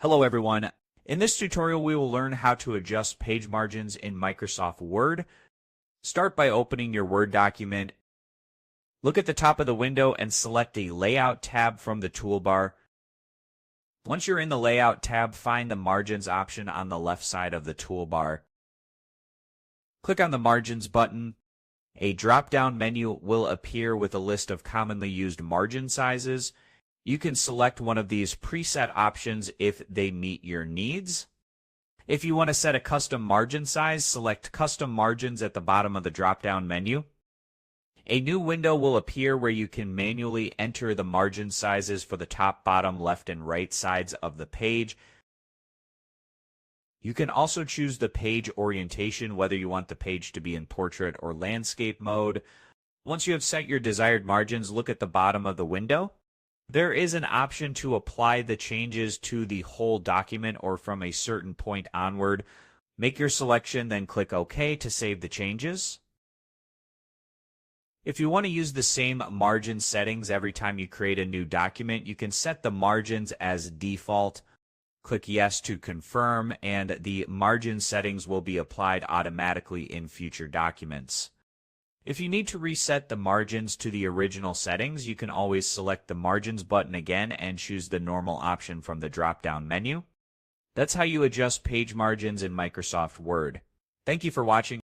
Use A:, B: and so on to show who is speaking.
A: Hello everyone. In this tutorial we will learn how to adjust page margins in Microsoft Word. Start by opening your Word document. Look at the top of the window and select the Layout tab from the toolbar. Once you're in the Layout tab, find the Margins option on the left side of the toolbar. Click on the Margins button. A drop-down menu will appear with a list of commonly used margin sizes. You can select one of these preset options if they meet your needs. If you want to set a custom margin size, select Custom Margins at the bottom of the drop-down menu. A new window will appear where you can manually enter the margin sizes for the top, bottom, left, and right sides of the page. You can also choose the page orientation, whether you want the page to be in portrait or landscape mode. Once you have set your desired margins, look at the bottom of the window. There is an option to apply the changes to the whole document or from a certain point onward. Make your selection, then click OK to save the changes. If you want to use the same margin settings every time you create a new document, you can set the margins as default. Click Yes to confirm, and the margin settings will be applied automatically in future documents. If you need to reset the margins to the original settings, you can always select the Margins button again and choose the normal option from the drop-down menu. That's how you adjust page margins in Microsoft Word. Thank you for watching.